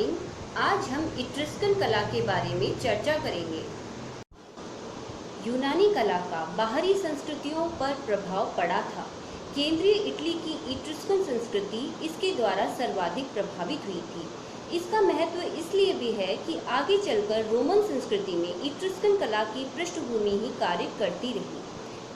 Morning. आज हम इट्रस्कन कला के बारे में चर्चा करेंगे। यूनानी कला का बाहरी संस्कृतियों पर प्रभाव पड़ा था। केंद्रीय इटली की इट्रस्कन संस्कृति इसके द्वारा सर्वाधिक प्रभावित हुई थी। इसका महत्व इसलिए भी है कि आगे चलकर रोमन संस्कृति में इट्रस्कन कला की पृष्ठभूमि ही कार्य करती रही।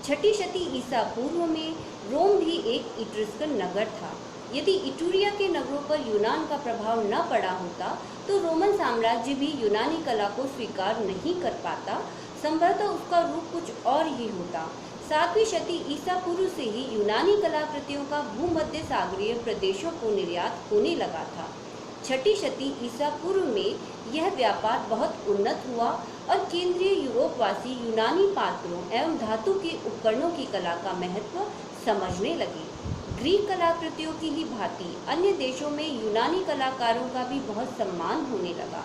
छठी शती ईसा पूर्व में रोम भी एक इट्रस्कन नगर था। यदि इटूरिया के नगरों पर यूनान का प्रभाव न पड़ा होता तो रोमन साम्राज्य भी यूनानी कला को स्वीकार नहीं कर पाता। संभवतः उसका रूप कुछ और ही होता। 7वीं शती ईसा पूर्व से ही यूनानी कलाकृतियों का भूमध्य सागरीय प्रदेशों को निर्यात होने लगा था। छठी शती ईसा पूर्व में यह व्यापार बहुत उन्नत हुआ और केंद्रीय यूरोपवासी यूनानी पात्रों एवं धातु के उपकरणों की कला का महत्व समझने लगे। ग्रीक कलाकृतियों की ही भांति अन्य देशों में यूनानी कलाकारों का भी बहुत सम्मान होने लगा।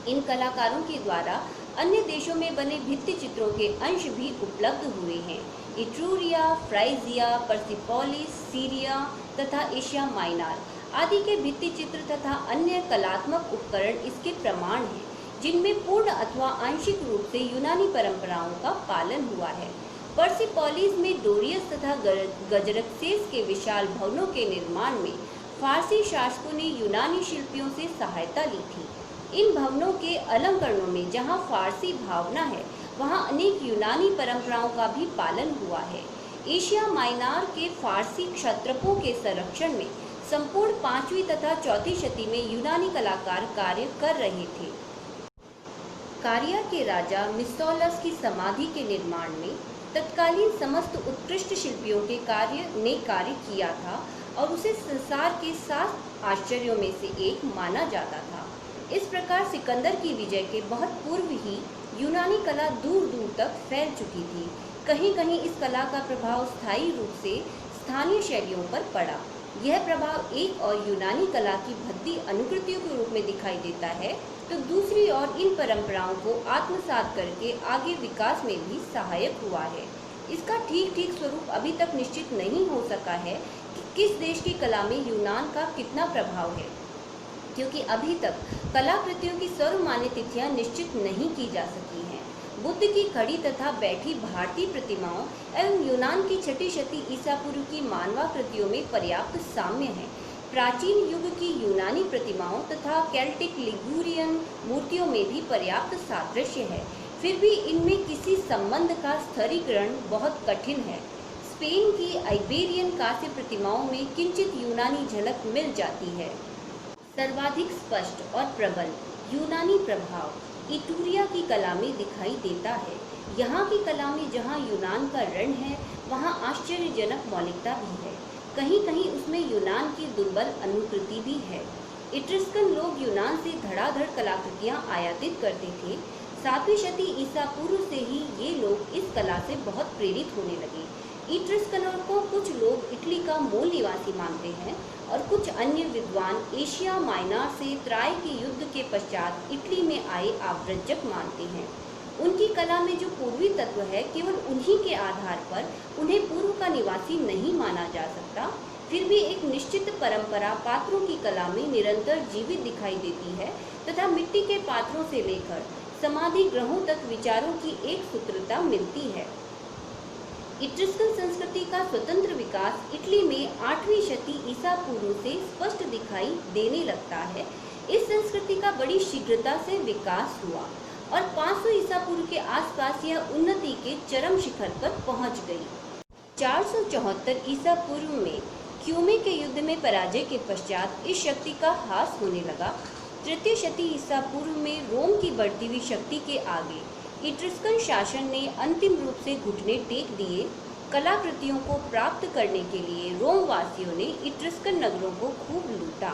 इन कलाकारों के द्वारा अन्य देशों में बने भित्ति चित्रों के अंश भी उपलब्ध हुए हैं। इट्रूरिया, फ्राइजिया, पर्सिपोलिस, सीरिया तथा एशिया माइनर आदि के भित्ति चित्र तथा अन्य कलात्मक उपकरण इसके प्रमाण हैं, जिनमें पूर्ण अथवा आंशिक रूप से यूनानी परंपराओं का पालन हुआ है। पर्सिपोलिस में डोरियस तथा गजरक्सेस के विशाल भवनों के निर्माण में फारसी शासकों ने यूनानी शिल्पियों से सहायता ली थी। इन भवनों के अलंकरणों में जहां फारसी भावना है, वहां अनेक यूनानी परंपराओं का भी पालन हुआ है। एशिया माइनर के फारसी क्षत्रपों के संरक्षण में संपूर्ण 5वीं तथा 4वीं शती में यूनानी कलाकार कार्य कर रहे थे। कारिया के राजा मिस्टोलस की समाधि के निर्माण में तत्कालीन समस्त उत्कृष्ट शिल्पियों के कार्य किया था और उसे संसार के 7 आश्चर्यों में से एक माना जाता था। इस प्रकार सिकंदर की विजय के बहुत पूर्व ही यूनानी कला दूर दूर तक फैल चुकी थी। कहीं कहीं इस कला का प्रभाव स्थायी रूप से स्थानीय शैलियों पर पड़ा। यह प्रभाव एक और यूनानी कला की भद्दी अनुकृतियों के रूप में दिखाई देता है, तो दूसरी ओर इन परंपराओं को आत्मसात करके आगे विकास में भी सहायक हुआ है। इसका ठीक स्वरूप अभी तक निश्चित नहीं हो सका है कि किस देश की कला में यूनान का कितना प्रभाव है, क्योंकि अभी तक कलाकृतियों की सर्वमान्य तिथियां निश्चित नहीं की जा सकी हैं। बुद्ध की खड़ी तथा बैठी भारतीय प्रतिमाओं एवं यूनान की छठी शती ईसा पूर्व की मानवाकृतियों में पर्याप्त साम्य है। प्राचीन युग की यूनानी प्रतिमाओं तथा केल्टिक लिगुरियन मूर्तियों में भी पर्याप्त सादृश्य है, फिर भी इनमें किसी संबंध का स्थिरीकरण बहुत कठिन है। स्पेन की आइबेरियन कांस्य प्रतिमाओं में किंचित यूनानी झलक मिल जाती है। सर्वाधिक स्पष्ट और प्रबल यूनानी प्रभाव इटूरिया की कला में दिखाई देता है। यहाँ की कला में जहाँ यूनान का रण है, वहाँ आश्चर्यजनक मौलिकता भी है। कहीं कहीं उसमें यूनान की दुर्बल अनुकृति भी है। इट्रस्कन लोग यूनान से धड़ाधड़ कलाकृतियाँ आयातित करते थे। 7वीं शती ईसा पूर्व से ही ये लोग इस कला से बहुत प्रेरित होने लगे। इट्रस्कनों को कुछ लोग इटली का मूल निवासी मानते हैं और कुछ अन्य विद्वान एशिया माइनर से त्राय के युद्ध के पश्चात इटली में आए आव्रजक मानते हैं। उनकी कला में जो पूर्वी तत्व है, केवल उन्हीं के आधार पर उन्हें पूर्व का निवासी नहीं माना जा सकता। फिर भी एक निश्चित परंपरा पात्रों की कला में निरंतर जीवित दिखाई देती है तथा मिट्टी के पात्रों से लेकर समाधि ग्रहों तक विचारों की एक सूत्रता मिलती है। इट्रस्कन संस्कृति का स्वतंत्र विकास इटली में 8वीं शती ईसा पूर्व से स्पष्ट दिखाई देने लगता है। इस संस्कृति का बड़ी शीघ्रता से विकास हुआ और 500 ईसा पूर्व के आसपास यह उन्नति के चरम शिखर पर पहुंच गई। 474 ईसा पूर्व में क्यूमे के युद्ध में पराजय के पश्चात इस शक्ति का ह्रास होने लगा। 3य शती ईसा पूर्व में रोम की बढ़ती हुई शक्ति के आगे इट्रस्कन शासन ने अंतिम रूप से घुटने टेक दिए। कलाकृतियों को प्राप्त करने के लिए रोम वासियों ने इट्रस्कन नगरों को खूब लूटा।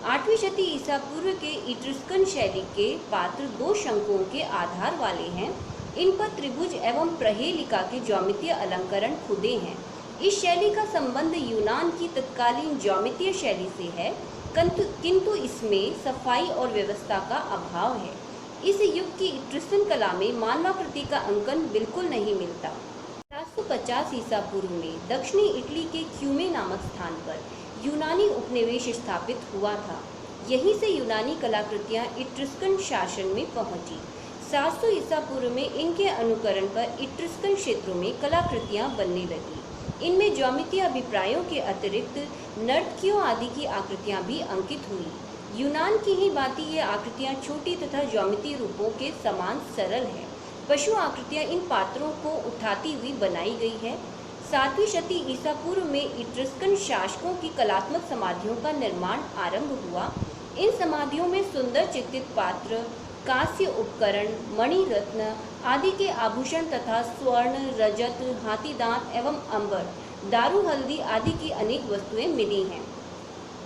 8वीं शती ईसा पूर्व के इट्रस्कन शैली के पात्र 2 शंकुओं के आधार वाले हैं। इन पर त्रिभुज एवं प्रहेलिका के ज्यामितीय अलंकरण खुदे हैं। इस शैली का संबंध यूनान की तत्कालीन ज्यामितीय शैली से है, किंतु इसमें सफाई और व्यवस्था का अभाव है। इस युग की इट्रस्कन कला में मानवाकृति का अंकन बिल्कुल नहीं मिलता। 750 ईसा पूर्व में दक्षिणी इटली के क्यूमे नामक स्थान पर यूनानी उपनिवेश स्थापित हुआ था। यहीं से यूनानी कलाकृतियाँ इट्रुस्कन शासन में पहुँची। 700 ईसा पूर्व में इनके अनुकरण पर इट्रुस्कन क्षेत्रों में कलाकृतियाँ बनने लगी। इनमें ज्यामितीय अभिप्रायों के अतिरिक्त नर्तकियों आदि की आकृतियाँ भी अंकित हुई। यूनान की ही भांति ये आकृतियाँ छोटी तथा ज्यामितीय रूपों के समान सरल है। पशु आकृतियाँ इन पात्रों को उठाती हुई बनाई गई है। 7वीं शती ईसा पूर्व में इट्रुस्कन शासकों की कलात्मक समाधियों का निर्माण आरंभ हुआ। इन समाधियों में सुंदर चित्रित पात्र, कांस्य उपकरण, मणि रत्न आदि के आभूषण तथा स्वर्ण, रजत, हाथी दांत एवं अंबर, दारू, हल्दी आदि की अनेक वस्तुएं मिली हैं।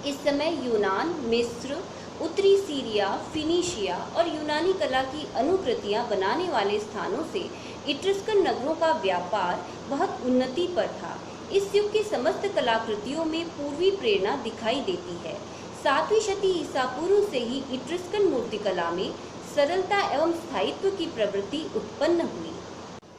इस समय यूनान, मिस्र, उत्तरी सीरिया, फिनीशिया और यूनानी कला की अनुकृतियां बनाने वाले स्थानों से इट्रुस्कन नगरों का व्यापार बहुत उन्नति पर था। इस युग की समस्त कलाकृतियों में पूर्वी प्रेरणा दिखाई देती है। 7वीं शती ईसा पूर्व से ही इट्रुस्कन मूर्तिकला में सरलता एवं स्थायित्व की प्रवृत्ति उत्पन्न हुई।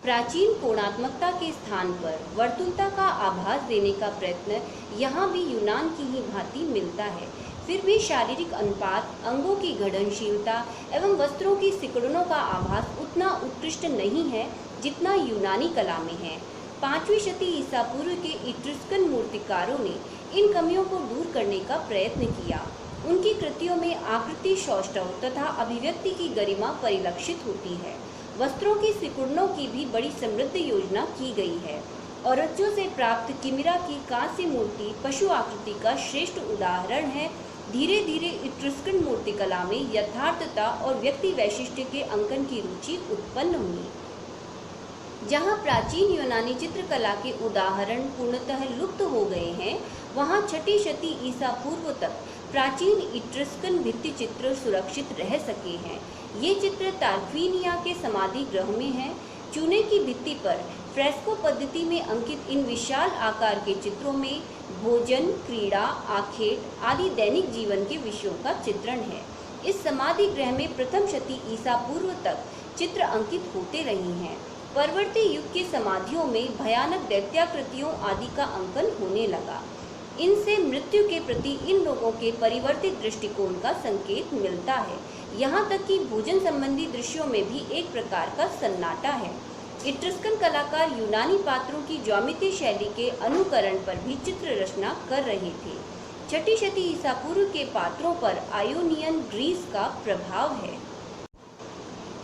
प्राचीन कोणात्मकता के स्थान पर वर्तुलता का आभास देने का प्रयत्न यहाँ भी यूनान की ही भांति मिलता है। फिर भी शारीरिक अनुपात, अंगों की घड़नशीलता एवं वस्त्रों की सिकुड़नों का आभास उतना उत्कृष्ट नहीं है जितना यूनानी कला में है। 5वीं शती ईसा पूर्व के इट्रुस्कन मूर्तिकारों ने इन कमियों को दूर करने का प्रयत्न किया। उनकी कृतियों में आकृति, सौष्ठव तथा अभिव्यक्ति की गरिमा परिलक्षित होती है। वस्त्रों की सिकुड़नों की भी बड़ी समृद्ध योजना की गई है। औरजों से प्राप्त किमिरा की कांस्य मूर्ति पशु आकृति का श्रेष्ठ उदाहरण है। धीरे धीरे इट्रुस्कन मूर्तिकला में यथार्थता और व्यक्ति वैशिष्ट्य के अंकन की रुचि उत्पन्न हुई। जहाँ प्राचीन यूनानी चित्रकला के उदाहरण पूर्णतः लुप्त हो गए हैं, वहाँ 6ठी शती ईसा पूर्व तक प्राचीन इट्रुस्कन भित्ति चित्र सुरक्षित रह सके हैं। ये चित्र तार्क्विनिया के समाधि गृह में हैं। चूने की भित्ति पर फ्रेस्को पद्धति में अंकित इन विशाल आकार के चित्रों में भोजन, क्रीड़ा, आखेट आदि दैनिक जीवन के विषयों का चित्रण है। इस समाधि गृह में प्रथम शती ईसा पूर्व तक चित्र अंकित होते रहे हैं। परवर्ती युग के समाधियों में भयानक दैत्याकृतियों आदि का अंकन होने लगा। इनसे मृत्यु के प्रति इन लोगों के परिवर्तित दृष्टिकोण का संकेत मिलता है। यहाँ तक कि भोजन संबंधी दृश्यों में भी एक प्रकार का सन्नाटा है। इट्रुस्कन कलाकार यूनानी पात्रों की ज्यामितीय शैली के अनुकरण पर भी चित्र रचना कर रहे थे। 6ठी शती ईसा पूर्व के पात्रों पर आयोनियन ग्रीस का प्रभाव है।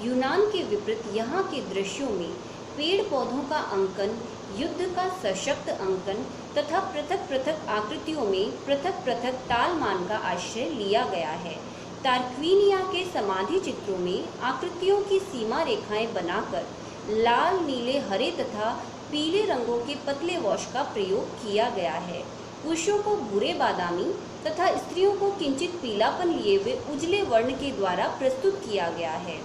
यूनान के विपरीत यहाँ के दृश्यों में पेड़ पौधों का अंकन, युद्ध का सशक्त अंकन तथा पृथक पृथक आकृतियों में पृथक पृथक तालमान का आश्रय लिया गया है। तार्क्विनिया के समाधि चित्रों में आकृतियों की सीमा रेखाएं बनाकर लाल, नीले, हरे तथा पीले रंगों के पतले वॉश का प्रयोग किया गया है। पुरुषों को भूरे बादामी तथा स्त्रियों को किंचित पीलापन लिए हुए उजले वर्ण के द्वारा प्रस्तुत किया गया है।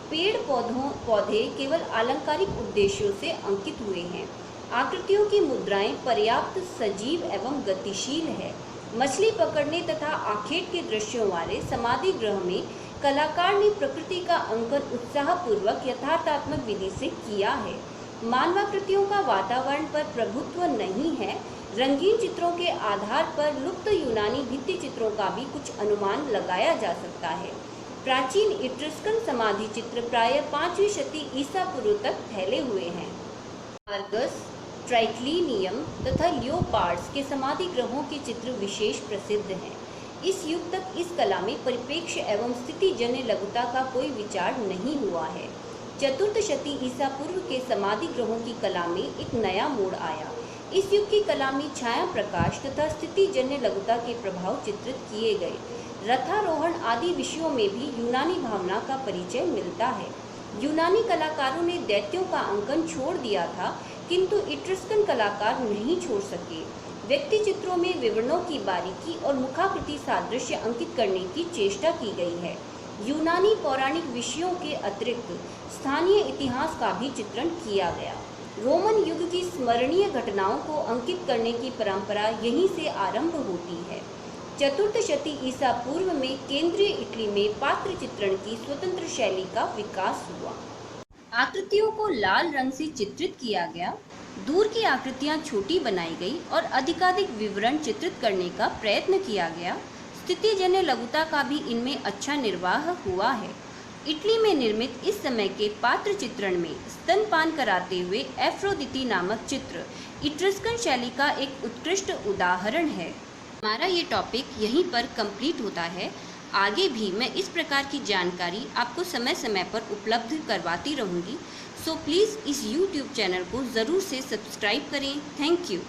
पेड़ पौधे केवल आलंकारिक उद्देश्यों से अंकित हुए हैं। आकृतियों की मुद्राएं पर्याप्त सजीव एवं गतिशील है। मछली पकड़ने तथा आखेट के दृश्यों वाले समाधि गृह में कलाकार ने प्रकृति का अंकन उत्साहपूर्वक यथार्थात्मक विधि से किया है। मानवाकृतियों का वातावरण पर प्रभुत्व नहीं है। रंगीन चित्रों के आधार पर लुप्त यूनानी भित्ति चित्रों का भी कुछ अनुमान लगाया जा सकता है। प्राचीन इट्रुस्कन समाधि चित्र प्रायः 5वीं शती ईसा पूर्व तक फैले हुए हैं। आर्गस, ट्राइक्लिनियम तथा लियोपार्ड्स के समाधि ग्रहों के चित्र विशेष प्रसिद्ध हैं। इस युग तक इस कला में परिप्रेक्ष्य एवं स्थितिजन्य लघुता का कोई विचार नहीं हुआ है। 4th शती ईसा पूर्व के समाधि ग्रहों की कला में एक नया मोड़ आया। इस युग की कला में छाया प्रकाश तथा स्थितिजन्य लघुता के प्रभाव चित्रित किए गए। रथारोहण आदि विषयों में भी यूनानी भावना का परिचय मिलता है। यूनानी कलाकारों ने दैत्यों का अंकन छोड़ दिया था, किंतु इट्रुस्कन कलाकार नहीं छोड़ सके। व्यक्ति चित्रों में विवरणों की बारीकी और मुखाकृति सादृश्य अंकित करने की चेष्टा की गई है। यूनानी पौराणिक विषयों के अतिरिक्त स्थानीय इतिहास का भी चित्रण किया गया। रोमन युग की स्मरणीय घटनाओं को अंकित करने की परंपरा यहीं से आरंभ होती है। 4th शती ईसा पूर्व में केंद्रीय इटली में पात्र चित्रण की स्वतंत्र शैली का विकास हुआ। आकृतियों को लाल रंग से चित्रित किया गया। दूर की आकृतियां छोटी बनाई गई और अधिकाधिक विवरण चित्रित करने का प्रयत्न किया गया। स्थितिजन्य लघुता का भी इनमें अच्छा निर्वाह हुआ है। इटली में निर्मित इस समय के पात्र चित्रण में स्तनपान कराते हुए एफ्रोदिती नामक चित्र इट्रस्कन शैली का एक उत्कृष्ट उदाहरण है। हमारा ये टॉपिक यहीं पर कंप्लीट होता है। आगे भी मैं इस प्रकार की जानकारी आपको समय समय पर उपलब्ध करवाती रहूँगी। सो प्लीज़ इस YouTube चैनल को ज़रूर से सब्सक्राइब करें। Thank you.